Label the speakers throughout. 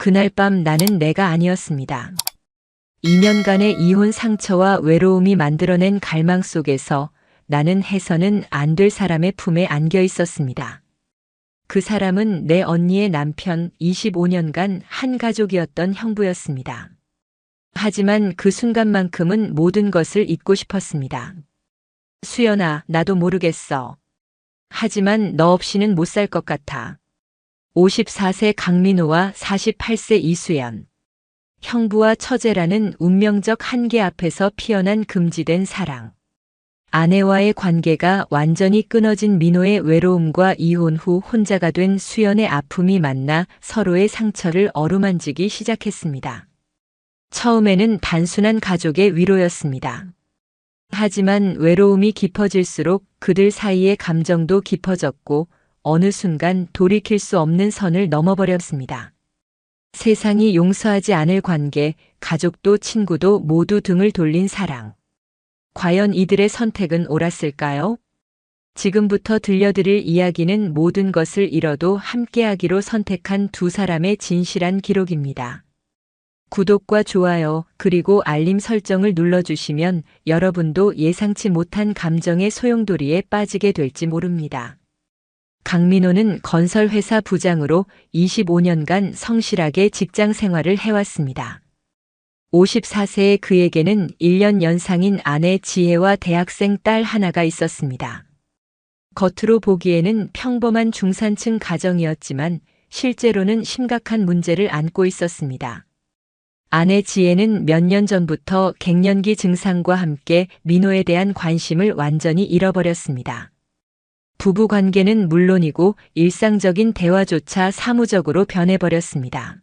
Speaker 1: 그날 밤 나는 내가 아니었습니다. 2년간의 이혼 상처와 외로움이 만들어낸 갈망 속에서 나는 해서는 안 될 사람의 품에 안겨 있었습니다. 그 사람은 내 언니의 남편, 25년간 한 가족이었던 형부였습니다. 하지만 그 순간만큼은 모든 것을 잊고 싶었습니다. 수연아, 나도 모르겠어. 하지만 너 없이는 못 살 것 같아. 54세 강민호와 48세 이수연. 형부와 처제라는 운명적 한계 앞에서 피어난 금지된 사랑. 아내와의 관계가 완전히 끊어진 민호의 외로움과 이혼 후 혼자가 된 수연의 아픔이 만나 서로의 상처를 어루만지기 시작했습니다. 처음에는 단순한 가족의 위로였습니다. 하지만 외로움이 깊어질수록 그들 사이의 감정도 깊어졌고 어느 순간 돌이킬 수 없는 선을 넘어버렸습니다. 세상이 용서하지 않을 관계, 가족도 친구도 모두 등을 돌린 사랑. 과연 이들의 선택은 옳았을까요? 지금부터 들려드릴 이야기는 모든 것을 잃어도 함께하기로 선택한 두 사람의 진실한 기록입니다. 구독과 좋아요, 그리고 알림 설정을 눌러주시면 여러분도 예상치 못한 감정의 소용돌이에 빠지게 될지 모릅니다. 강민호는 건설회사 부장으로 25년간 성실하게 직장 생활을 해왔습니다. 54세의 그에게는 1년 연상인 아내 지혜와 대학생 딸 하나가 있었습니다. 겉으로 보기에는 평범한 중산층 가정이었지만 실제로는 심각한 문제를 안고 있었습니다. 아내 지혜는 몇 년 전부터 갱년기 증상과 함께 민호에 대한 관심을 완전히 잃어버렸습니다. 부부 관계는 물론이고 일상적인 대화조차 사무적으로 변해버렸습니다.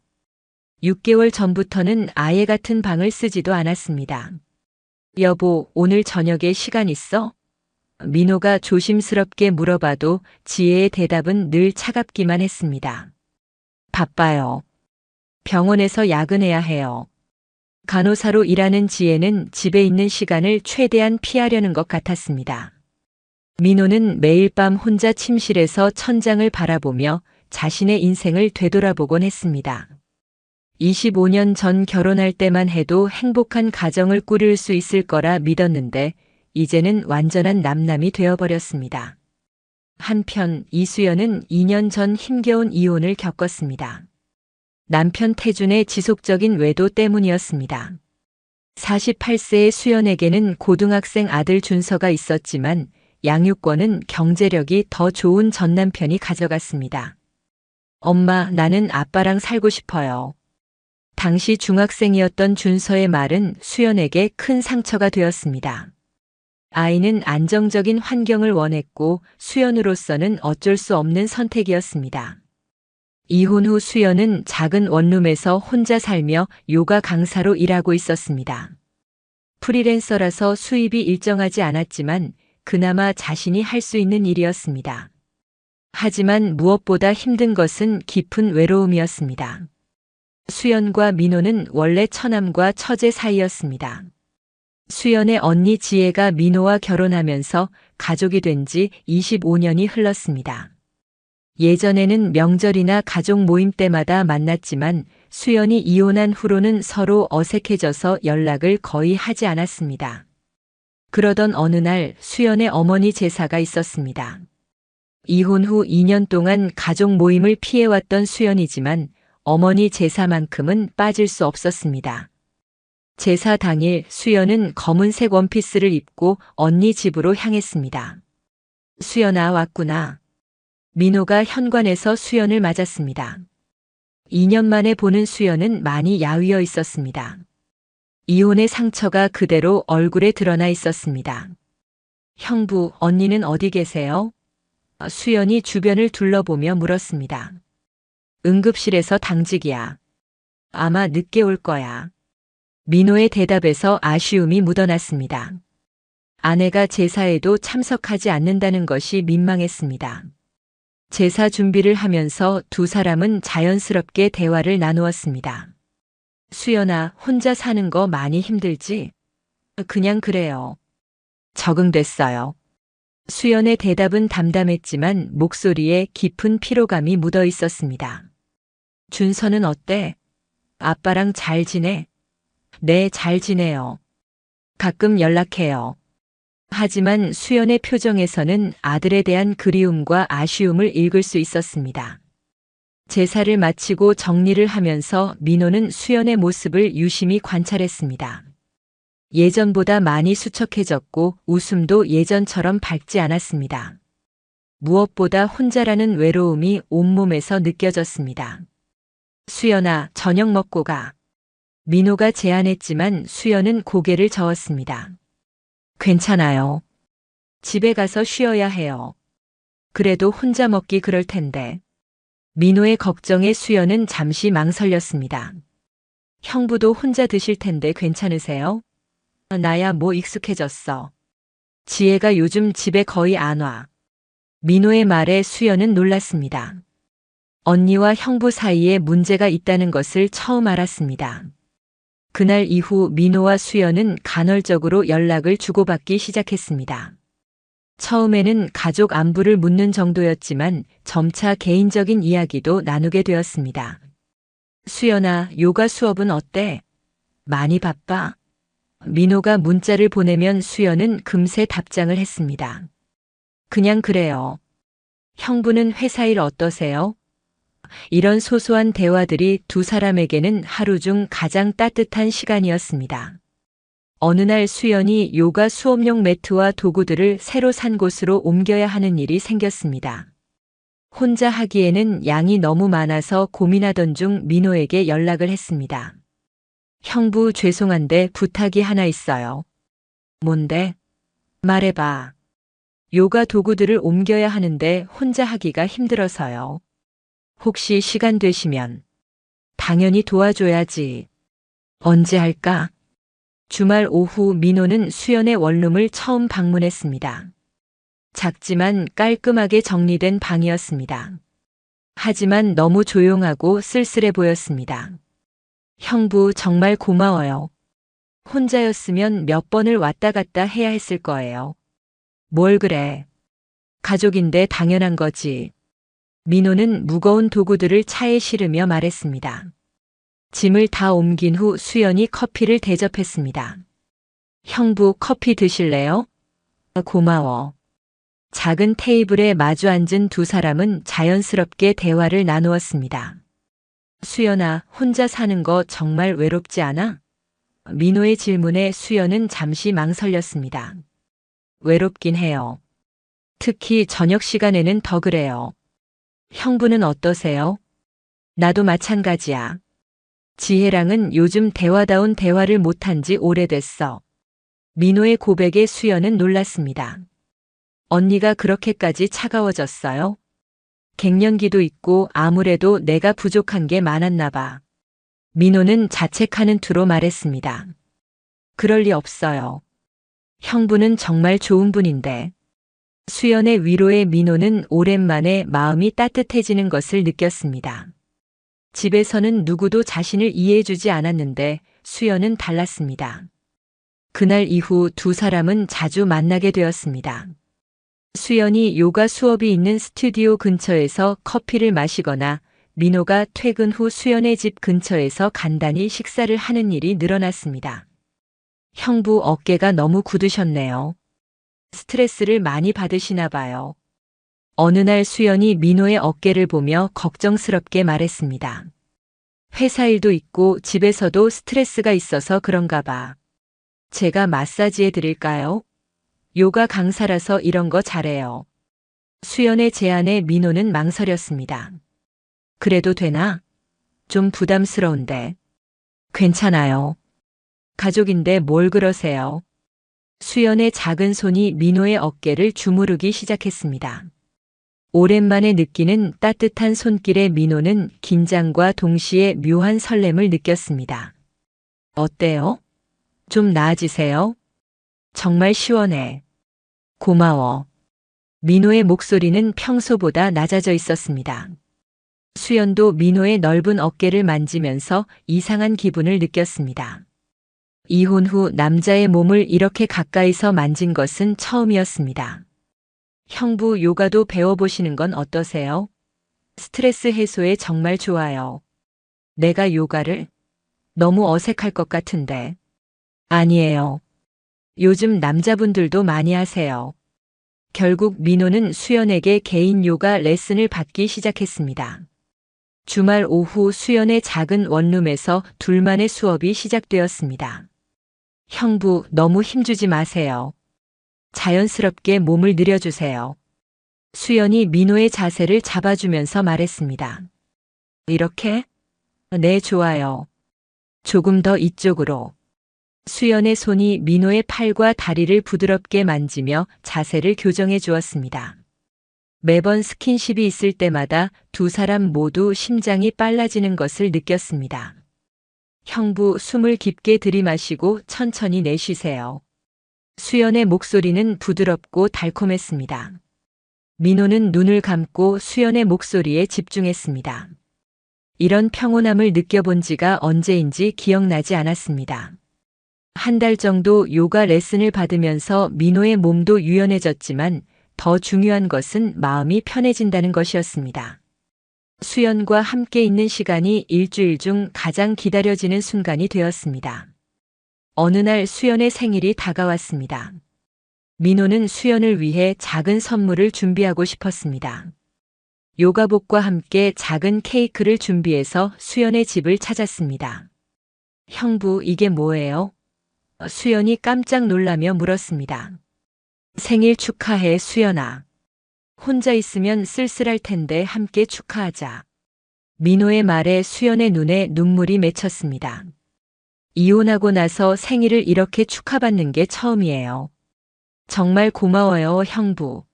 Speaker 1: 6개월 전부터는 아예 같은 방을 쓰지도 않았습니다. 여보, 오늘 저녁에 시간 있어? 민호가 조심스럽게 물어봐도 지혜의 대답은 늘 차갑기만 했습니다. 바빠요. 병원에서 야근해야 해요. 간호사로 일하는 지혜는 집에 있는 시간을 최대한 피하려는 것 같았습니다. 민호는 매일 밤 혼자 침실에서 천장을 바라보며 자신의 인생을 되돌아보곤 했습니다. 25년 전 결혼할 때만 해도 행복한 가정을 꾸릴 수 있을 거라 믿었는데 이제는 완전한 남남이 되어버렸습니다. 한편 이수연은 2년 전 힘겨운 이혼을 겪었습니다. 남편 태준의 지속적인 외도 때문이었습니다. 48세의 수연에게는 고등학생 아들 준서가 있었지만 양육권은 경제력이 더 좋은 전 남편이 가져갔습니다. 엄마, 나는 아빠랑 살고 싶어요. 당시 중학생이었던 준서의 말은 수연에게 큰 상처가 되었습니다. 아이는 안정적인 환경을 원했고 수연으로서는 어쩔 수 없는 선택이었습니다. 이혼 후 수연은 작은 원룸에서 혼자 살며 요가 강사로 일하고 있었습니다. 프리랜서라서 수입이 일정하지 않았지만 그나마 자신이 할 수 있는 일이었습니다. 하지만 무엇보다 힘든 것은 깊은 외로움이었습니다. 수연과 민호는 원래 처남과 처제 사이였습니다. 수연의 언니 지혜가 민호와 결혼하면서 가족이 된 지 25년이 흘렀습니다. 예전에는 명절이나 가족 모임 때마다 만났지만 수연이 이혼한 후로는 서로 어색해져서 연락을 거의 하지 않았습니다. 그러던 어느 날 수연의 어머니 제사가 있었습니다. 이혼 후 2년 동안 가족 모임을 피해왔던 수연이지만 어머니 제사만큼은 빠질 수 없었습니다. 제사 당일 수연은 검은색 원피스를 입고 언니 집으로 향했습니다. 수연아, 왔구나. 민호가 현관에서 수연을 맞았습니다. 2년 만에 보는 수연은 많이 야위어 있었습니다. 이혼의 상처가 그대로 얼굴에 드러나 있었습니다. 형부, 언니는 어디 계세요? 수연이 주변을 둘러보며 물었습니다. 응급실에서 당직이야. 아마 늦게 올 거야. 민호의 대답에서 아쉬움이 묻어났습니다. 아내가 제사에도 참석하지 않는다는 것이 민망했습니다. 제사 준비를 하면서 두 사람은 자연스럽게 대화를 나누었습니다. 수연아, 혼자 사는 거 많이 힘들지? 그냥 그래요. 적응됐어요. 수연의 대답은 담담했지만 목소리에 깊은 피로감이 묻어 있었습니다. 준서는 어때? 아빠랑 잘 지내? 네, 잘 지내요. 가끔 연락해요. 하지만 수연의 표정에서는 아들에 대한 그리움과 아쉬움을 읽을 수 있었습니다. 제사를 마치고 정리를 하면서 민호는 수연의 모습을 유심히 관찰했습니다. 예전보다 많이 수척해졌고 웃음도 예전처럼 밝지 않았습니다. 무엇보다 혼자라는 외로움이 온몸에서 느껴졌습니다. 수연아, 저녁 먹고 가. 민호가 제안했지만 수연은 고개를 저었습니다. 괜찮아요. 집에 가서 쉬어야 해요. 그래도 혼자 먹기 그럴 텐데. 민호의 걱정에 수연은 잠시 망설였습니다. 형부도 혼자 드실 텐데 괜찮으세요? 나야 뭐 익숙해졌어. 지혜가 요즘 집에 거의 안 와. 민호의 말에 수연은 놀랐습니다. 언니와 형부 사이에 문제가 있다는 것을 처음 알았습니다. 그날 이후 민호와 수연은 간헐적으로 연락을 주고받기 시작했습니다. 처음에는 가족 안부를 묻는 정도였지만 점차 개인적인 이야기도 나누게 되었습니다. 수연아, 요가 수업은 어때? 많이 바빠? 민호가 문자를 보내면 수연은 금세 답장을 했습니다. 그냥 그래요. 형부는 회사 일 어떠세요? 이런 소소한 대화들이 두 사람에게는 하루 중 가장 따뜻한 시간이었습니다. 어느 날 수연이 요가 수업용 매트와 도구들을 새로 산 곳으로 옮겨야 하는 일이 생겼습니다. 혼자 하기에는 양이 너무 많아서 고민하던 중 민호에게 연락을 했습니다. 형부 죄송한데 부탁이 하나 있어요. 뭔데? 말해봐. 요가 도구들을 옮겨야 하는데 혼자 하기가 힘들어서요. 혹시 시간 되시면 당연히 도와줘야지. 언제 할까? 주말 오후 민호는 수연의 원룸을 처음 방문했습니다. 작지만 깔끔하게 정리된 방이었습니다. 하지만 너무 조용하고 쓸쓸해 보였습니다. 형부 정말 고마워요. 혼자였으면 몇 번을 왔다 갔다 해야 했을 거예요. 뭘 그래. 가족인데 당연한 거지. 민호는 무거운 도구들을 차에 실으며 말했습니다. 짐을 다 옮긴 후 수연이 커피를 대접했습니다. 형부 커피 드실래요? 고마워. 작은 테이블에 마주 앉은 두 사람은 자연스럽게 대화를 나누었습니다. 수연아, 혼자 사는 거 정말 외롭지 않아? 민호의 질문에 수연은 잠시 망설였습니다. 외롭긴 해요. 특히 저녁 시간에는 더 그래요. 형부는 어떠세요? 나도 마찬가지야. 지혜랑은 요즘 대화다운 대화를 못한 지 오래됐어. 민호의 고백에 수연은 놀랐습니다. 언니가 그렇게까지 차가워졌어요? 갱년기도 있고 아무래도 내가 부족한 게 많았나 봐. 민호는 자책하는 투로 말했습니다. 그럴 리 없어요. 형부는 정말 좋은 분인데. 수연의 위로에 민호는 오랜만에 마음이 따뜻해지는 것을 느꼈습니다. 집에서는 누구도 자신을 이해해주지 않았는데 수연은 달랐습니다. 그날 이후 두 사람은 자주 만나게 되었습니다. 수연이 요가 수업이 있는 스튜디오 근처에서 커피를 마시거나 민호가 퇴근 후 수연의 집 근처에서 간단히 식사를 하는 일이 늘어났습니다. 형부 어깨가 너무 굳으셨네요. 스트레스를 많이 받으시나 봐요. 어느 날 수연이 민호의 어깨를 보며 걱정스럽게 말했습니다. 회사 일도 있고 집에서도 스트레스가 있어서 그런가 봐. 제가 마사지해 드릴까요? 요가 강사라서 이런 거 잘해요. 수연의 제안에 민호는 망설였습니다. 그래도 되나? 좀 부담스러운데. 괜찮아요. 가족인데 뭘 그러세요? 수연의 작은 손이 민호의 어깨를 주무르기 시작했습니다. 오랜만에 느끼는 따뜻한 손길에 민호는 긴장과 동시에 묘한 설렘을 느꼈습니다. 어때요? 좀 나아지세요? 정말 시원해. 고마워. 민호의 목소리는 평소보다 낮아져 있었습니다. 수연도 민호의 넓은 어깨를 만지면서 이상한 기분을 느꼈습니다. 이혼 후 남자의 몸을 이렇게 가까이서 만진 것은 처음이었습니다. 형부 요가도 배워보시는 건 어떠세요? 스트레스 해소에 정말 좋아요. 내가 요가를? 너무 어색할 것 같은데. 아니에요. 요즘 남자분들도 많이 하세요. 결국 민호는 수연에게 개인 요가 레슨을 받기 시작했습니다. 주말 오후 수연의 작은 원룸에서 둘만의 수업이 시작되었습니다. 형부, 너무 힘주지 마세요. 자연스럽게 몸을 늘여주세요. 수연이 민호의 자세를 잡아주면서 말했습니다. 이렇게? 네, 좋아요. 조금 더 이쪽으로. 수연의 손이 민호의 팔과 다리를 부드럽게 만지며 자세를 교정해 주었습니다. 매번 스킨십이 있을 때마다 두 사람 모두 심장이 빨라지는 것을 느꼈습니다. 형부, 숨을 깊게 들이마시고 천천히 내쉬세요. 수연의 목소리는 부드럽고 달콤했습니다. 민호는 눈을 감고 수연의 목소리에 집중했습니다. 이런 평온함을 느껴본 지가 언제인지 기억나지 않았습니다. 한 달 정도 요가 레슨을 받으면서 민호의 몸도 유연해졌지만 더 중요한 것은 마음이 편해진다는 것이었습니다. 수연과 함께 있는 시간이 일주일 중 가장 기다려지는 순간이 되었습니다. 어느 날 수연의 생일이 다가왔습니다. 민호는 수연을 위해 작은 선물을 준비하고 싶었습니다. 요가복과 함께 작은 케이크를 준비해서 수연의 집을 찾았습니다. 형부, 이게 뭐예요? 수연이 깜짝 놀라며 물었습니다. 생일 축하해, 수연아. 혼자 있으면 쓸쓸할 텐데 함께 축하하자. 민호의 말에 수연의 눈에 눈물이 맺혔습니다. 이혼하고 나서 생일을 이렇게 축하받는 게 처음이에요. 정말 고마워요, 형부.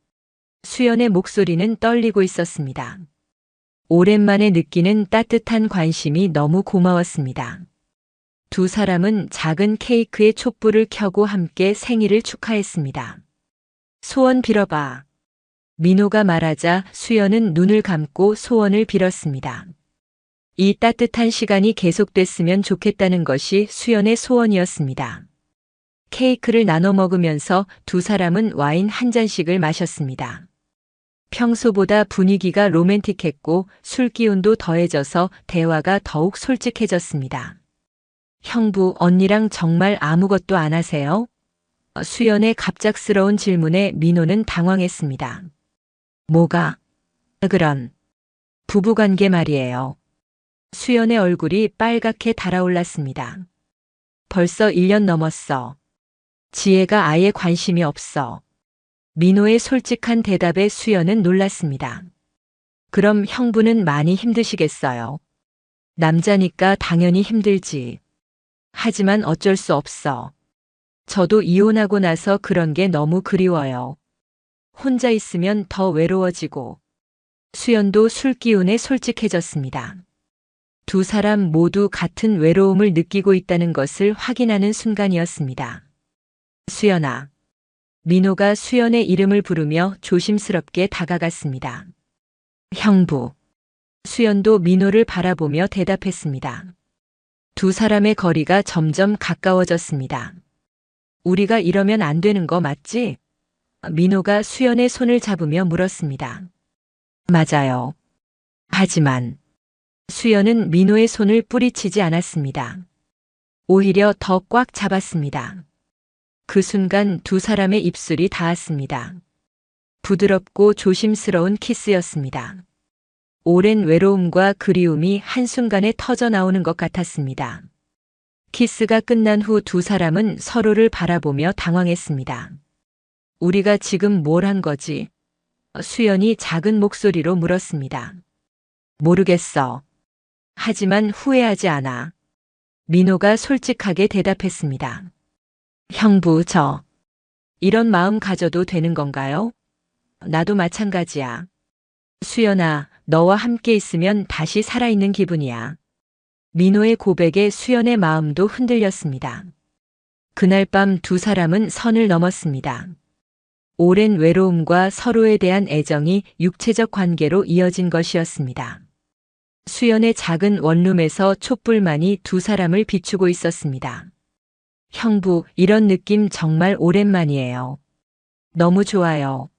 Speaker 1: 수연의 목소리는 떨리고 있었습니다. 오랜만에 느끼는 따뜻한 관심이 너무 고마웠습니다. 두 사람은 작은 케이크에 촛불을 켜고 함께 생일을 축하했습니다. 소원 빌어봐. 민호가 말하자 수연은 눈을 감고 소원을 빌었습니다. 이 따뜻한 시간이 계속됐으면 좋겠다는 것이 수연의 소원이었습니다. 케이크를 나눠 먹으면서 두 사람은 와인 한 잔씩을 마셨습니다. 평소보다 분위기가 로맨틱했고 술 기운도 더해져서 대화가 더욱 솔직해졌습니다. 형부, 언니랑 정말 아무것도 안 하세요? 수연의 갑작스러운 질문에 민호는 당황했습니다. 뭐가? 그런 부부관계 말이에요. 수연의 얼굴이 빨갛게 달아올랐습니다. 벌써 1년 넘었어. 지혜가 아예 관심이 없어. 민호의 솔직한 대답에 수연은 놀랐습니다. 그럼 형부는 많이 힘드시겠어요? 남자니까 당연히 힘들지. 하지만 어쩔 수 없어. 저도 이혼하고 나서 그런 게 너무 그리워요. 혼자 있으면 더 외로워지고. 수연도 술 기운에 솔직해졌습니다. 두 사람 모두 같은 외로움을 느끼고 있다는 것을 확인하는 순간이었습니다. 수연아. 민호가 수연의 이름을 부르며 조심스럽게 다가갔습니다. 형부. 수연도 민호를 바라보며 대답했습니다. 두 사람의 거리가 점점 가까워졌습니다. 우리가 이러면 안 되는 거 맞지? 민호가 수연의 손을 잡으며 물었습니다. 맞아요. 하지만 수연은 민호의 손을 뿌리치지 않았습니다. 오히려 더 꽉 잡았습니다. 그 순간 두 사람의 입술이 닿았습니다. 부드럽고 조심스러운 키스였습니다. 오랜 외로움과 그리움이 한순간에 터져 나오는 것 같았습니다. 키스가 끝난 후 두 사람은 서로를 바라보며 당황했습니다. 우리가 지금 뭘 한 거지? 수연이 작은 목소리로 물었습니다. 모르겠어. 하지만 후회하지 않아. 민호가 솔직하게 대답했습니다. 형부, 이런 마음 가져도 되는 건가요? 나도 마찬가지야. 수연아, 너와 함께 있으면 다시 살아있는 기분이야. 민호의 고백에 수연의 마음도 흔들렸습니다. 그날 밤 두 사람은 선을 넘었습니다. 오랜 외로움과 서로에 대한 애정이 육체적 관계로 이어진 것이었습니다. 수연의 작은 원룸에서 촛불만이 두 사람을 비추고 있었습니다. 형부, 이런 느낌 정말 오랜만이에요. 너무 좋아요.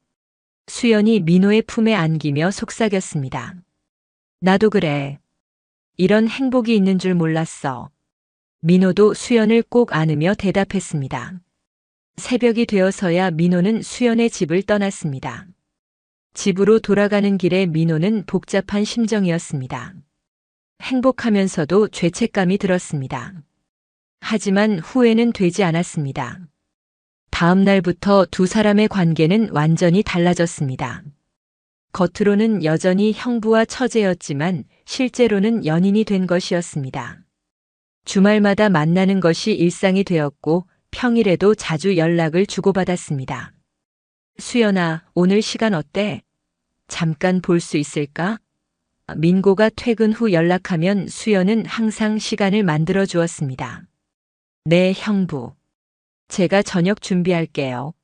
Speaker 1: 수연이 민호의 품에 안기며 속삭였습니다. 나도 그래. 이런 행복이 있는 줄 몰랐어. 민호도 수연을 꼭 안으며 대답했습니다. 새벽이 되어서야 민호는 수연의 집을 떠났습니다. 집으로 돌아가는 길에 민호는 복잡한 심정이었습니다. 행복하면서도 죄책감이 들었습니다. 하지만 후회는 되지 않았습니다. 다음 날부터 두 사람의 관계는 완전히 달라졌습니다. 겉으로는 여전히 형부와 처제였지만 실제로는 연인이 된 것이었습니다. 주말마다 만나는 것이 일상이 되었고 평일에도 자주 연락을 주고받았습니다. 수연아, 오늘 시간 어때? 잠깐 볼 수 있을까? 민고가 퇴근 후 연락하면 수연은 항상 시간을 만들어 주었습니다. 네, 형부. 제가 저녁 준비할게요.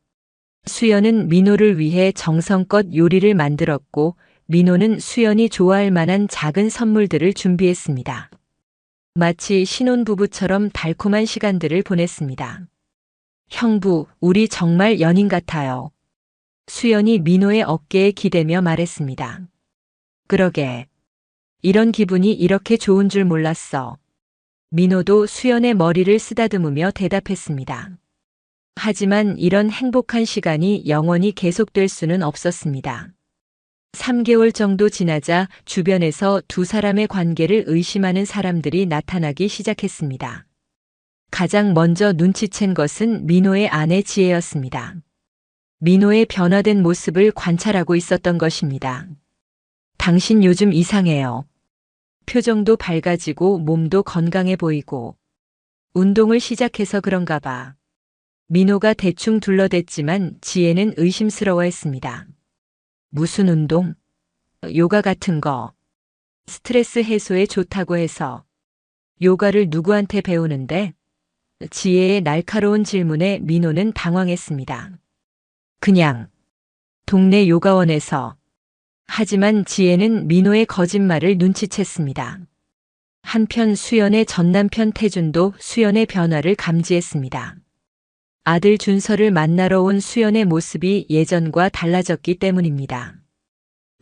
Speaker 1: 수연은 민호를 위해 정성껏 요리를 만들었고 민호는 수연이 좋아할 만한 작은 선물들을 준비했습니다. 마치 신혼부부처럼 달콤한 시간들을 보냈습니다. 형부, 우리 정말 연인 같아요. 수연이 민호의 어깨에 기대며 말했습니다. 그러게. 이런 기분이 이렇게 좋은 줄 몰랐어. 민호도 수연의 머리를 쓰다듬으며 대답했습니다. 하지만 이런 행복한 시간이 영원히 계속될 수는 없었습니다. 3개월 정도 지나자 주변에서 두 사람의 관계를 의심하는 사람들이 나타나기 시작했습니다. 가장 먼저 눈치챈 것은 민호의 아내 지혜였습니다. 민호의 변화된 모습을 관찰하고 있었던 것입니다. 당신 요즘 이상해요. 표정도 밝아지고 몸도 건강해 보이고 운동을 시작해서 그런가 봐. 민호가 대충 둘러댔지만 지혜는 의심스러워했습니다. 무슨 운동? 요가 같은 거. 스트레스 해소에 좋다고 해서. 요가를 누구한테 배우는데? 지혜의 날카로운 질문에 민호는 당황했습니다. 그냥 동네 요가원에서. 하지만 지혜는 민호의 거짓말을 눈치챘습니다. 한편 수연의 전남편 태준도 수연의 변화를 감지했습니다. 아들 준서를 만나러 온 수연의 모습이 예전과 달라졌기 때문입니다.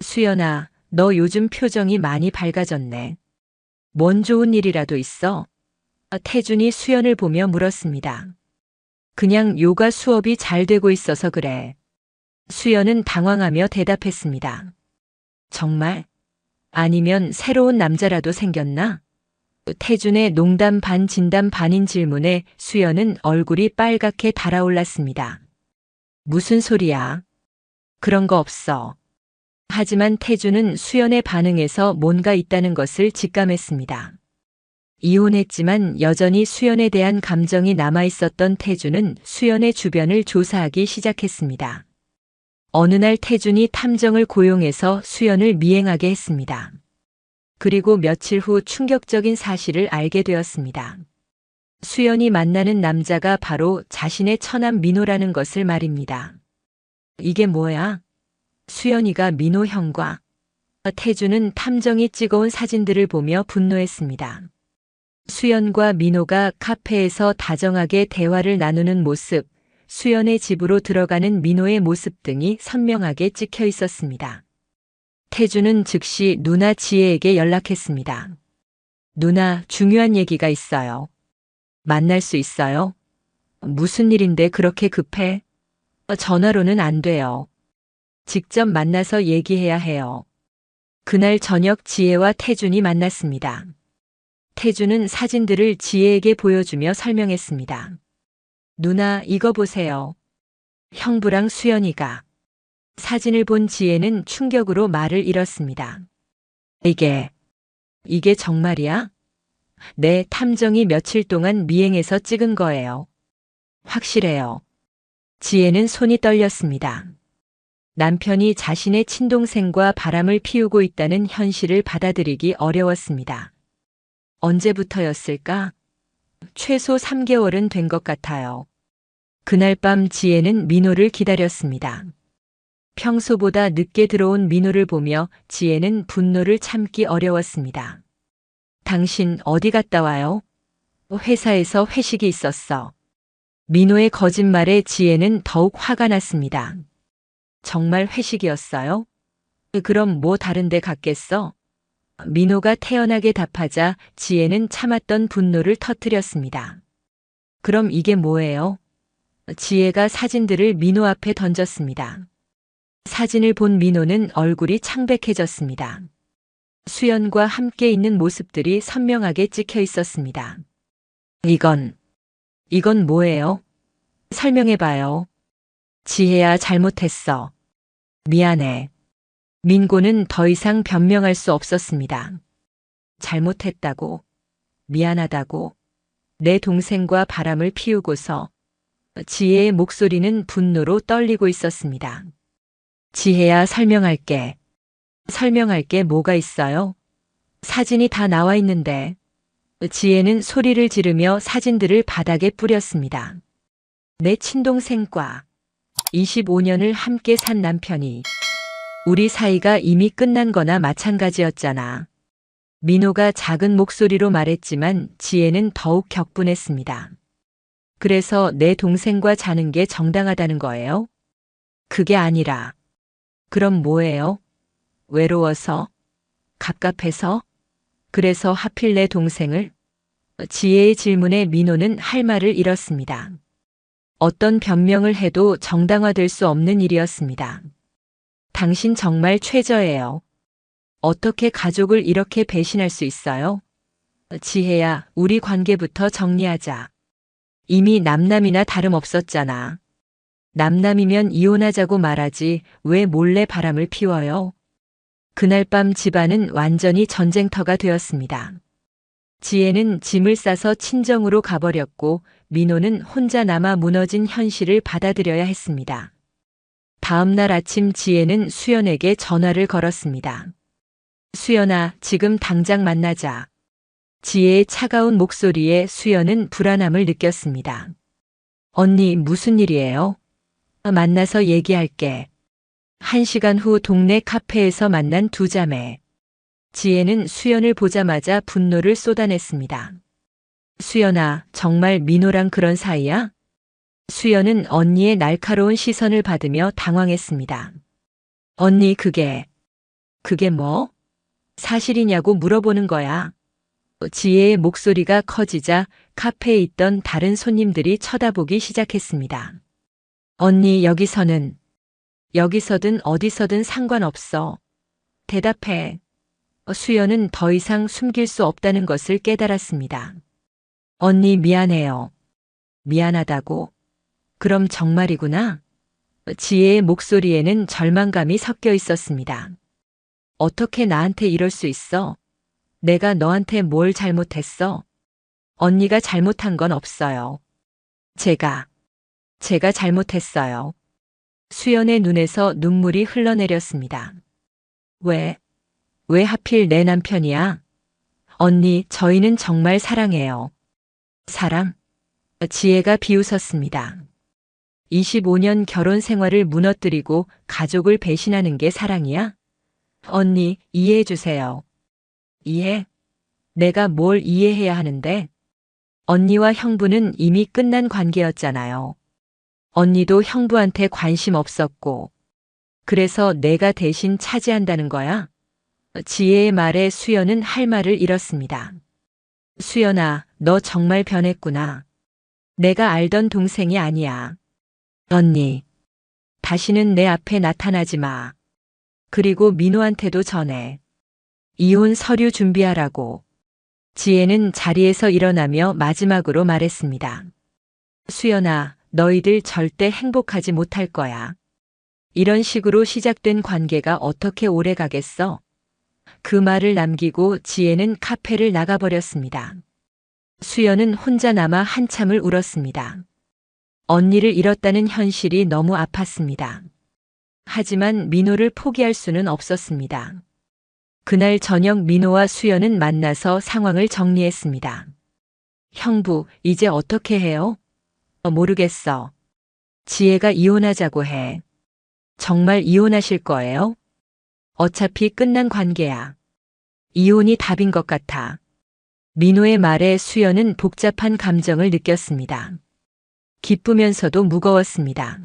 Speaker 1: 수연아, 너 요즘 표정이 많이 밝아졌네. 뭔 좋은 일이라도 있어? 태준이 수연을 보며 물었습니다. 그냥 요가 수업이 잘 되고 있어서 그래. 수연은 당황하며 대답했습니다. 정말? 아니면 새로운 남자라도 생겼나? 태준의 농담 반 진담 반인 질문에 수연은 얼굴이 빨갛게 달아올랐습니다. 무슨 소리야? 그런 거 없어. 하지만 태준은 수연의 반응에서 뭔가 있다는 것을 직감했습니다. 이혼했지만 여전히 수연에 대한 감정이 남아있었던 태준은 수연의 주변을 조사하기 시작했습니다. 어느 날 태준이 탐정을 고용해서 수연을 미행하게 했습니다. 그리고 며칠 후 충격적인 사실을 알게 되었습니다. 수연이 만나는 남자가 바로 자신의 처남 민호라는 것을 말입니다. 이게 뭐야? 수연이가 민호 형과? 태준은 탐정이 찍어온 사진들을 보며 분노했습니다. 수연과 민호가 카페에서 다정하게 대화를 나누는 모습, 수연의 집으로 들어가는 민호의 모습 등이 선명하게 찍혀 있었습니다. 태준은 즉시 누나 지혜에게 연락했습니다. 누나, 중요한 얘기가 있어요. 만날 수 있어요? 무슨 일인데 그렇게 급해? 전화로는 안 돼요. 직접 만나서 얘기해야 해요. 그날 저녁 지혜와 태준이 만났습니다. 태준은 사진들을 지혜에게 보여주며 설명했습니다. 누나, 이거 보세요. 형부랑 수연이가. 사진을 본 지혜는 충격으로 말을 잃었습니다. 이게 정말이야? 네, 탐정이 며칠 동안 미행해서 찍은 거예요. 확실해요. 지혜는 손이 떨렸습니다. 남편이 자신의 친동생과 바람을 피우고 있다는 현실을 받아들이기 어려웠습니다. 언제부터였을까? 최소 3개월은 된 것 같아요. 그날 밤 지혜는 민호를 기다렸습니다. 평소보다 늦게 들어온 민호를 보며 지혜는 분노를 참기 어려웠습니다. 당신 어디 갔다 와요? 회사에서 회식이 있었어. 민호의 거짓말에 지혜는 더욱 화가 났습니다. 정말 회식이었어요? 그럼 뭐 다른 데 갔겠어? 민호가 태연하게 답하자 지혜는 참았던 분노를 터뜨렸습니다. 그럼 이게 뭐예요? 지혜가 사진들을 민호 앞에 던졌습니다. 사진을 본 민호는 얼굴이 창백해졌습니다. 수연과 함께 있는 모습들이 선명하게 찍혀 있었습니다. 이건 뭐예요? 설명해봐요. 지혜야, 잘못했어. 미안해. 민고는 더 이상 변명할 수 없었습니다. 잘못했다고, 미안하다고, 내 동생과 바람을 피우고서 지혜의 목소리는 분노로 떨리고 있었습니다. 지혜야, 설명할게. 설명할 게 뭐가 있어요? 사진이 다 나와 있는데. 지혜는 소리를 지르며 사진들을 바닥에 뿌렸습니다. 내 친동생과 25년을 함께 산 남편이 우리 사이가 이미 끝난 거나 마찬가지였잖아. 민호가 작은 목소리로 말했지만 지혜는 더욱 격분했습니다. 그래서 내 동생과 자는 게 정당하다는 거예요? 그게 아니라. 그럼 뭐예요? 외로워서? 갑갑해서? 그래서 하필 내 동생을? 지혜의 질문에 민호는 할 말을 잃었습니다. 어떤 변명을 해도 정당화될 수 없는 일이었습니다. 당신 정말 최저예요. 어떻게 가족을 이렇게 배신할 수 있어요? 지혜야, 우리 관계부터 정리하자. 이미 남남이나 다름없었잖아. 남남이면 이혼하자고 말하지 왜 몰래 바람을 피워요? 그날 밤 집안은 완전히 전쟁터가 되었습니다. 지혜는 짐을 싸서 친정으로 가버렸고 민호는 혼자 남아 무너진 현실을 받아들여야 했습니다. 다음 날 아침 지혜는 수연에게 전화를 걸었습니다. 수연아, 지금 당장 만나자. 지혜의 차가운 목소리에 수연은 불안함을 느꼈습니다. 언니, 무슨 일이에요? 만나서 얘기할게. 1시간 후 동네 카페에서 만난 두 자매. 지혜는 수연을 보자마자 분노를 쏟아냈습니다. 수연아, 정말 민호랑 그런 사이야? 수연은 언니의 날카로운 시선을 받으며 당황했습니다. 언니, 그게 뭐? 사실이냐고 물어보는 거야. 지혜의 목소리가 커지자 카페에 있던 다른 손님들이 쳐다보기 시작했습니다. 언니, 여기서든 어디서든 상관없어. 대답해. 수연은 더 이상 숨길 수 없다는 것을 깨달았습니다. 언니, 미안해요. 미안하다고? 그럼 정말이구나? 지혜의 목소리에는 절망감이 섞여 있었습니다. 어떻게 나한테 이럴 수 있어? 내가 너한테 뭘 잘못했어? 언니가 잘못한 건 없어요. 제가 잘못했어요. 수연의 눈에서 눈물이 흘러내렸습니다. 왜 하필 내 남편이야? 언니, 저희는 정말 사랑해요. 사랑? 지혜가 비웃었습니다. 25년 결혼 생활을 무너뜨리고 가족을 배신하는 게 사랑이야? 언니, 이해해 주세요. 이해? 내가 뭘 이해해야 하는데? 언니와 형부는 이미 끝난 관계였잖아요. 언니도 형부한테 관심 없었고. 그래서 내가 대신 차지한다는 거야? 지혜의 말에 수연은 할 말을 잃었습니다. 수연아, 너 정말 변했구나. 내가 알던 동생이 아니야. 언니, 다시는 내 앞에 나타나지 마. 그리고 민호한테도 전해. 이혼 서류 준비하라고. 지혜는 자리에서 일어나며 마지막으로 말했습니다. 수연아, 너희들 절대 행복하지 못할 거야. 이런 식으로 시작된 관계가 어떻게 오래 가겠어? 그 말을 남기고 지혜는 카페를 나가버렸습니다. 수연은 혼자 남아 한참을 울었습니다. 언니를 잃었다는 현실이 너무 아팠습니다. 하지만 민호를 포기할 수는 없었습니다. 그날 저녁 민호와 수연은 만나서 상황을 정리했습니다. 형부, 이제 어떻게 해요? 모르겠어. 지혜가 이혼하자고 해. 정말 이혼하실 거예요? 어차피 끝난 관계야. 이혼이 답인 것 같아. 민호의 말에 수연은 복잡한 감정을 느꼈습니다. 기쁘면서도 무거웠습니다.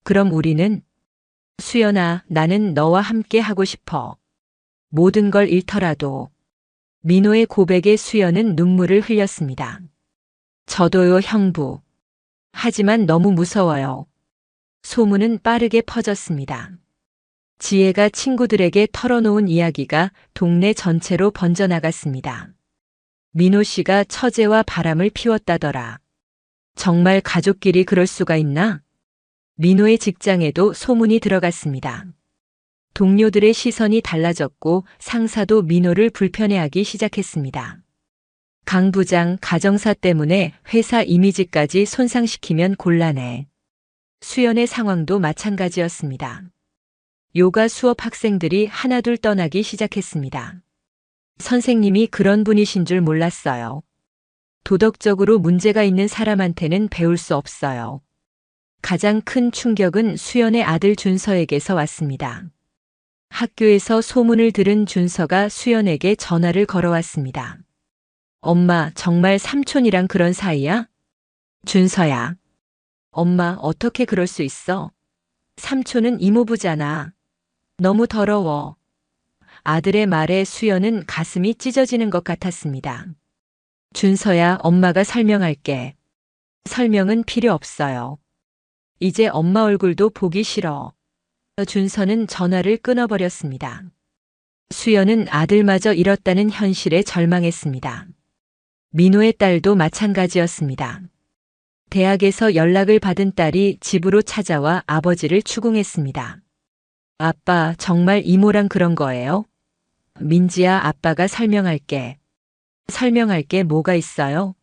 Speaker 1: 그럼 우리는? 수연아, 나는 너와 함께 하고 싶어. 모든 걸 잃더라도. 민호의 고백에 수연은 눈물을 흘렸습니다. 저도요, 형부. 하지만 너무 무서워요. 소문은 빠르게 퍼졌습니다. 지혜가 친구들에게 털어놓은 이야기가 동네 전체로 번져나갔습니다. 민호 씨가 처제와 바람을 피웠다더라. 정말 가족끼리 그럴 수가 있나? 민호의 직장에도 소문이 들어갔습니다. 동료들의 시선이 달라졌고 상사도 민호를 불편해하기 시작했습니다. 강 부장 가정사 때문에 회사 이미지까지 손상시키면 곤란해. 수연의 상황도 마찬가지였습니다. 요가 수업 학생들이 하나둘 떠나기 시작했습니다. 선생님이 그런 분이신 줄 몰랐어요. 도덕적으로 문제가 있는 사람한테는 배울 수 없어요. 가장 큰 충격은 수연의 아들 준서에게서 왔습니다. 학교에서 소문을 들은 준서가 수연에게 전화를 걸어왔습니다. 엄마, 정말 삼촌이랑 그런 사이야? 준서야. 엄마, 어떻게 그럴 수 있어? 삼촌은 이모부잖아. 너무 더러워. 아들의 말에 수연은 가슴이 찢어지는 것 같았습니다. 준서야, 엄마가 설명할게. 설명은 필요 없어요. 이제 엄마 얼굴도 보기 싫어. 준서는 전화를 끊어버렸습니다. 수연은 아들마저 잃었다는 현실에 절망했습니다. 민호의 딸도 마찬가지였습니다. 대학에서 연락을 받은 딸이 집으로 찾아와 아버지를 추궁했습니다. 아빠, 정말 이모랑 그런 거예요? 민지야, 아빠가 설명할게. 설명할 게 뭐가 있어요?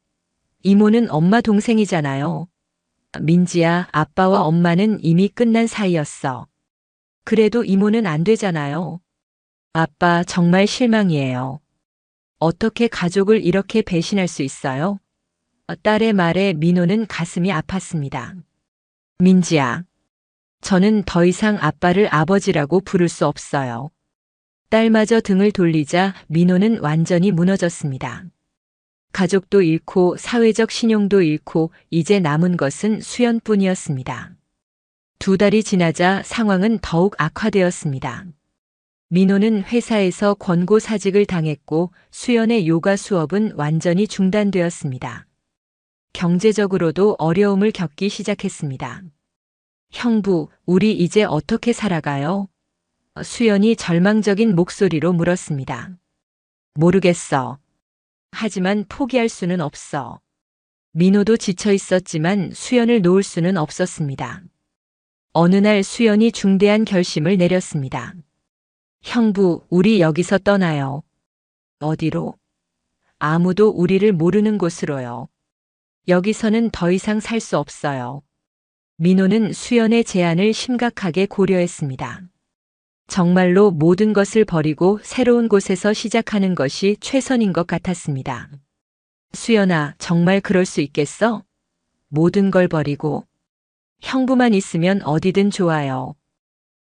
Speaker 1: 이모는 엄마 동생이잖아요. 민지야, 아빠와 엄마는 이미 끝난 사이였어. 그래도 이모는 안 되잖아요. 아빠, 정말 실망이에요. 어떻게 가족을 이렇게 배신할 수 있어요? 딸의 말에 민호는 가슴이 아팠습니다. 민지야, 저는 더 이상 아빠를 아버지라고 부를 수 없어요. 딸마저 등을 돌리자 민호는 완전히 무너졌습니다. 가족도 잃고 사회적 신용도 잃고 이제 남은 것은 수연뿐이었습니다. 2달이 지나자 상황은 더욱 악화되었습니다. 민호는 회사에서 권고사직을 당했고 수연의 요가 수업은 완전히 중단되었습니다. 경제적으로도 어려움을 겪기 시작했습니다. 형부, 우리 이제 어떻게 살아가요? 수연이 절망적인 목소리로 물었습니다. 모르겠어. 하지만 포기할 수는 없어. 민호도 지쳐 있었지만 수연을 놓을 수는 없었습니다. 어느 날 수연이 중대한 결심을 내렸습니다. 형부, 우리 여기서 떠나요. 어디로? 아무도 우리를 모르는 곳으로요. 여기서는 더 이상 살 수 없어요. 민호는 수연의 제안을 심각하게 고려했습니다. 정말로 모든 것을 버리고 새로운 곳에서 시작하는 것이 최선인 것 같았습니다. 수연아, 정말 그럴 수 있겠어? 모든 걸 버리고. 형부만 있으면 어디든 좋아요.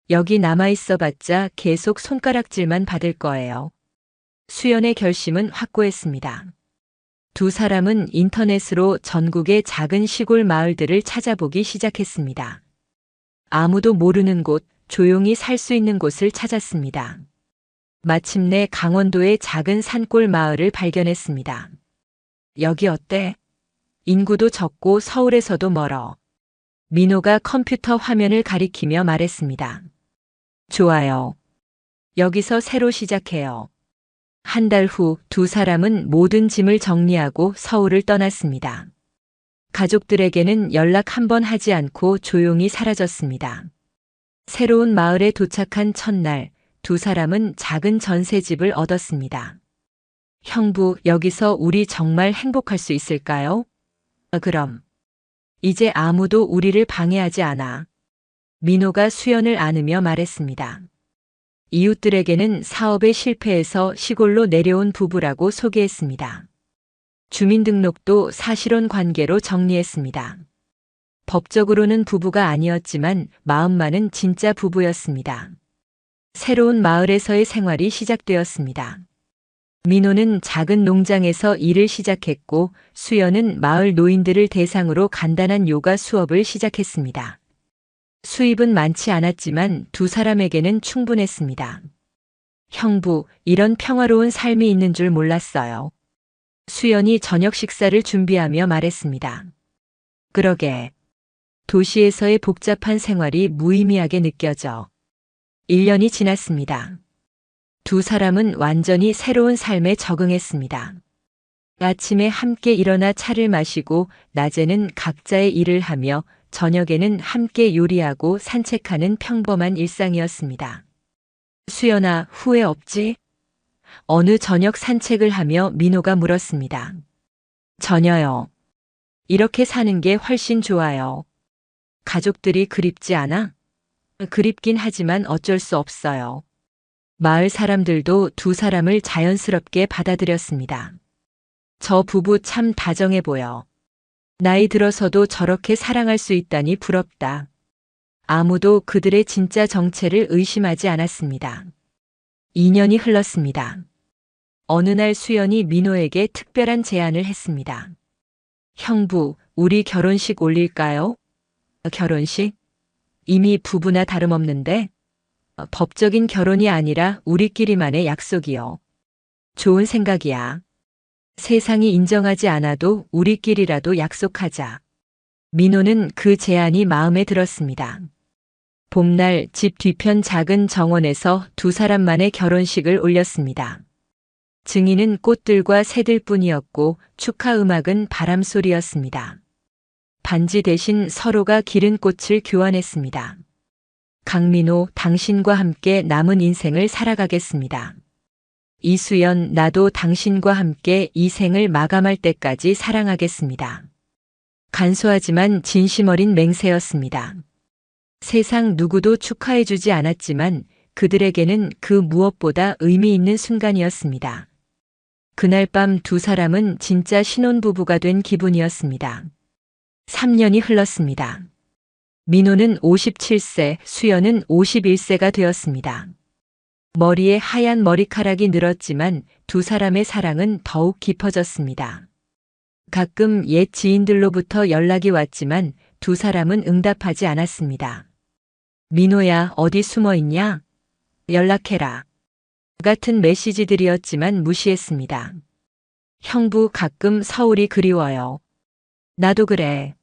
Speaker 1: 여기 남아있어 봤자 계속 손가락질만 받을 거예요. 수연의 결심은 확고했습니다. 2 사람은 인터넷으로 전국의 작은 시골 마을들을 찾아보기 시작했습니다. 아무도 모르는 곳, 조용히 살 수 있는 곳을 찾았습니다. 마침내 강원도의 작은 산골 마을을 발견했습니다. 여기 어때? 인구도 적고 서울에서도 멀어. 민호가 컴퓨터 화면을 가리키며 말했습니다. 좋아요. 여기서 새로 시작해요. 한 달 후 2 사람은 모든 짐을 정리하고 서울을 떠났습니다. 가족들에게는 연락 한 번 하지 않고 조용히 사라졌습니다. 새로운 마을에 도착한 첫날 2 사람은 작은 전셋집을 얻었습니다. 형부, 여기서 우리 정말 행복할 수 있을까요? 그럼. 이제 아무도 우리를 방해하지 않아. 민호가 수연을 안으며 말했습니다. 이웃들에게는 사업에 실패해서 시골로 내려온 부부라고 소개했습니다. 주민등록도 사실혼 관계로 정리했습니다. 법적으로는 부부가 아니었지만 마음만은 진짜 부부였습니다. 새로운 마을에서의 생활이 시작되었습니다. 민호는 작은 농장에서 일을 시작했고 수연은 마을 노인들을 대상으로 간단한 요가 수업을 시작했습니다. 수입은 많지 않았지만 2 사람에게는 충분했습니다. 형부, 이런 평화로운 삶이 있는 줄 몰랐어요. 수연이 저녁 식사를 준비하며 말했습니다. 그러게. 도시에서의 복잡한 생활이 무의미하게 느껴져. 1년이 지났습니다. 두 사람은 완전히 새로운 삶에 적응했습니다. 아침에 함께 일어나 차를 마시고 낮에는 각자의 일을 하며 저녁에는 함께 요리하고 산책하는 평범한 일상이었습니다. 수연아, 후회 없지? 어느 저녁 산책을 하며 민호가 물었습니다. 전혀요. 이렇게 사는 게 훨씬 좋아요. 가족들이 그립지 않아? 그립긴 하지만 어쩔 수 없어요. 마을 사람들도 두 사람을 자연스럽게 받아들였습니다. 저 부부 참 다정해 보여. 나이 들어서도 저렇게 사랑할 수 있다니 부럽다. 아무도 그들의 진짜 정체를 의심하지 않았습니다. 2년이 흘렀습니다. 어느 날 수연이 민호에게 특별한 제안을 했습니다. 형부, 우리 결혼식 올릴까요? 결혼식? 이미 부부나 다름없는데? 법적인 결혼이 아니라 우리끼리만의 약속이요. 좋은 생각이야. 세상이 인정하지 않아도 우리끼리라도 약속하자. 민호는 그 제안이 마음에 들었습니다. 봄날 집 뒤편 작은 정원에서 두 사람만의 결혼식을 올렸습니다. 증인은 꽃들과 새들뿐이었고 축하 음악은 바람소리였습니다. 반지 대신 서로가 기른 꽃을 교환했습니다. 강민호, 당신과 함께 남은 인생을 살아가겠습니다. 이수연, 나도 당신과 함께 이 생을 마감할 때까지 사랑하겠습니다. 간소하지만 진심 어린 맹세였습니다. 세상 누구도 축하해주지 않았지만 그들에게는 그 무엇보다 의미 있는 순간이었습니다. 그날 밤 두 사람은 진짜 신혼부부가 된 기분이었습니다. 3년이 흘렀습니다. 민호는 57세, 수연은 51세가 되었습니다. 머리에 하얀 머리카락이 늘었지만 두 사람의 사랑은 더욱 깊어졌습니다. 가끔 옛 지인들로부터 연락이 왔지만 두 사람은 응답하지 않았습니다. 민호야, 어디 숨어 있냐? 연락해라. 같은 메시지들이었지만 무시했습니다. 형부, 가끔 서울이 그리워요. 나도 그래.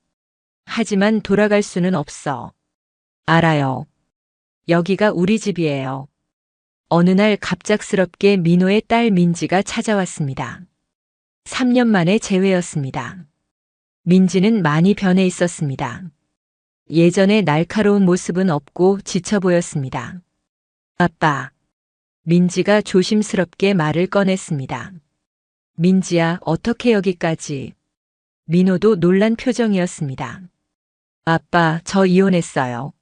Speaker 1: 하지만 돌아갈 수는 없어. 알아요. 여기가 우리 집이에요. 어느 날 갑작스럽게 민호의 딸 민지가 찾아왔습니다. 3년 만에 재회였습니다. 민지는 많이 변해 있었습니다. 예전의 날카로운 모습은 없고 지쳐 보였습니다. 아빠. 민지가 조심스럽게 말을 꺼냈습니다. 민지야, 어떻게 여기까지? 민호도 놀란 표정이었습니다. 아빠, 저 이혼했어요.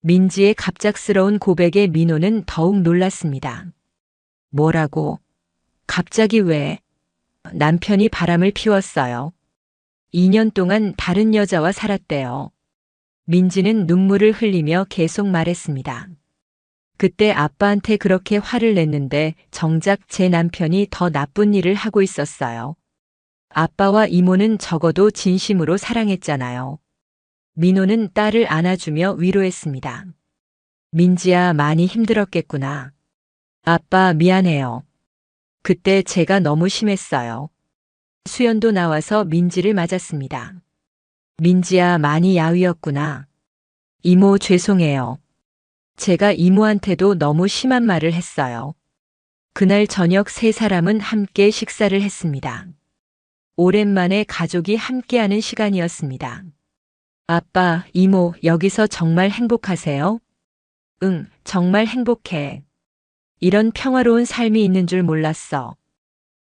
Speaker 1: 민지의 갑작스러운 고백에 민호는 더욱 놀랐습니다. 뭐라고? 갑자기 왜? 남편이 바람을 피웠어요. 2년 동안 다른 여자와 살았대요. 민지는 눈물을 흘리며 계속 말했습니다. 그때 아빠한테 그렇게 화를 냈는데 정작 제 남편이 더 나쁜 일을 하고 있었어요. 아빠와 이모는 적어도 진심으로 사랑했잖아요. 민호는 딸을 안아주며 위로했습니다. 민지야, 많이 힘들었겠구나. 아빠, 미안해요. 그때 제가 너무 심했어요. 수연도 나와서 민지를 맞았습니다. 민지야, 많이 야위었구나. 이모, 죄송해요. 제가 이모한테도 너무 심한 말을 했어요. 그날 저녁 세 사람은 함께 식사를 했습니다. 오랜만에 가족이 함께하는 시간이었습니다. 아빠, 이모, 여기서 정말 행복하세요? 응, 정말 행복해. 이런 평화로운 삶이 있는 줄 몰랐어.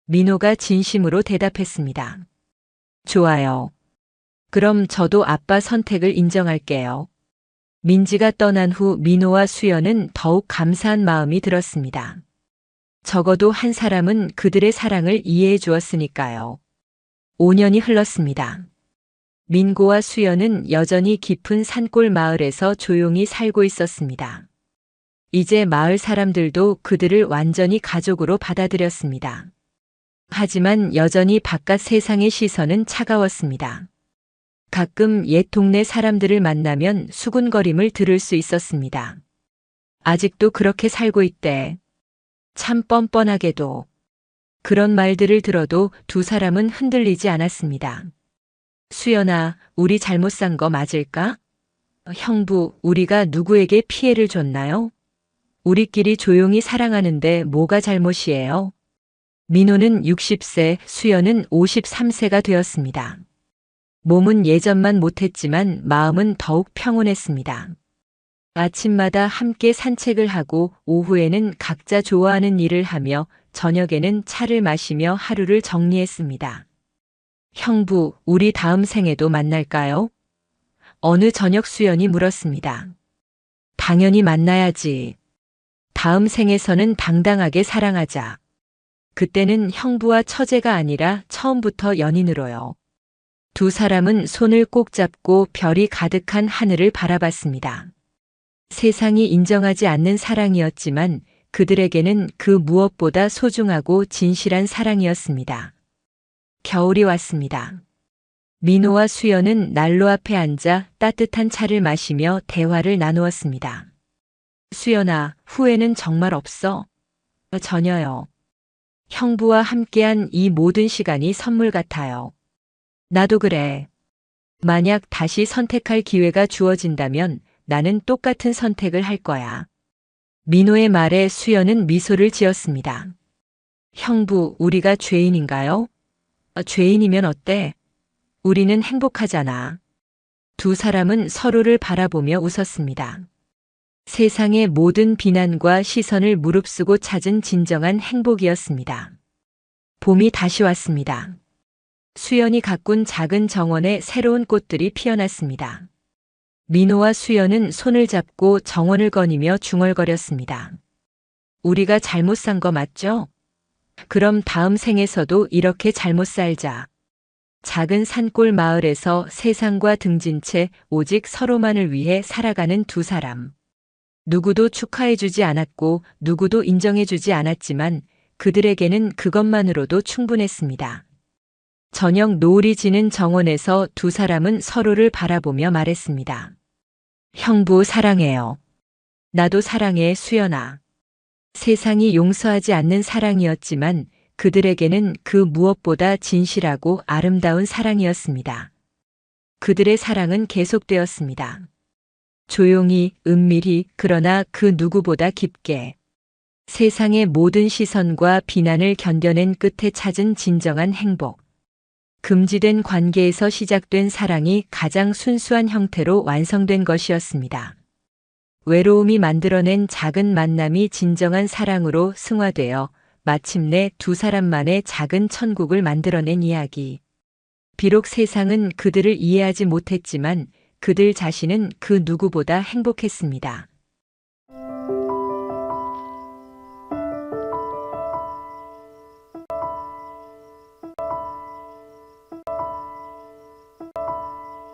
Speaker 1: 민호가 진심으로 대답했습니다. 좋아요. 그럼 저도 아빠 선택을 인정할게요. 민지가 떠난 후 민호와 수연은 더욱 감사한 마음이 들었습니다. 적어도 한 사람은 그들의 사랑을 이해해 주었으니까요. 5년이 흘렀습니다. 민고와 수연은 여전히 깊은 산골 마을에서 조용히 살고 있었습니다. 이제 마을 사람들도 그들을 완전히 가족으로 받아들였습니다. 하지만 여전히 바깥 세상의 시선은 차가웠습니다. 가끔 옛 동네 사람들을 만나면 수군거림을 들을 수 있었습니다. 아직도 그렇게 살고 있대. 참 뻔뻔하게도. 그런 말들을 들어도 두 사람은 흔들리지 않았습니다. 수연아, 우리 잘못 산 거 맞을까? 형부, 우리가 누구에게 피해를 줬나요? 우리끼리 조용히 사랑하는데 뭐가 잘못이에요? 민호는 60세, 수연은 53세가 되었습니다. 몸은 예전만 못했지만 마음은 더욱 평온했습니다. 아침마다 함께 산책을 하고 오후에는 각자 좋아하는 일을 하며 저녁에는 차를 마시며 하루를 정리했습니다. 형부, 우리 다음 생에도 만날까요? 어느 저녁 수연이 물었습니다. 당연히 만나야지. 다음 생에서는 당당하게 사랑하자. 그때는 형부와 처제가 아니라 처음부터 연인으로요. 두 사람은 손을 꼭 잡고 별이 가득한 하늘을 바라봤습니다. 세상이 인정하지 않는 사랑이었지만 그들에게는 그 무엇보다 소중하고 진실한 사랑이었습니다. 겨울이 왔습니다. 민호와 수연은 난로 앞에 앉아 따뜻한 차를 마시며 대화를 나누었습니다. 수연아, 후회는 정말 없어? 전혀요. 형부와 함께한 이 모든 시간이 선물 같아요. 나도 그래. 만약 다시 선택할 기회가 주어진다면 나는 똑같은 선택을 할 거야. 민호의 말에 수연은 미소를 지었습니다. 형부, 우리가 죄인인가요? 죄인이면 어때? 우리는 행복하잖아. 두 사람은 서로를 바라보며 웃었습니다. 세상의 모든 비난과 시선을 무릅쓰고 찾은 진정한 행복이었습니다. 봄이 다시 왔습니다. 수연이 가꾼 작은 정원에 새로운 꽃들이 피어났습니다. 민호와 수연은 손을 잡고 정원을 거니며 중얼거렸습니다. 우리가 잘못 산 거 맞죠? 그럼 다음 생에서도 이렇게 잘못 살자. 작은 산골 마을에서 세상과 등진 채 오직 서로만을 위해 살아가는 두 사람. 누구도 축하해주지 않았고 누구도 인정해주지 않았지만 그들에게는 그것만으로도 충분했습니다. 저녁 노을이 지는 정원에서 두 사람은 서로를 바라보며 말했습니다. 형부 사랑해요. 나도 사랑해, 수연아. 세상이 용서하지 않는 사랑이었지만 그들에게는 그 무엇보다 진실하고 아름다운 사랑이었습니다. 그들의 사랑은 계속되었습니다. 조용히, 은밀히, 그러나 그 누구보다 깊게. 세상의 모든 시선과 비난을 견뎌낸 끝에 찾은 진정한 행복. 금지된 관계에서 시작된 사랑이 가장 순수한 형태로 완성된 것이었습니다. 외로움이 만들어낸 작은 만남이 진정한 사랑으로 승화되어 마침내 두 사람만의 작은 천국을 만들어낸 이야기. 비록 세상은 그들을 이해하지 못했지만 그들 자신은 그 누구보다 행복했습니다.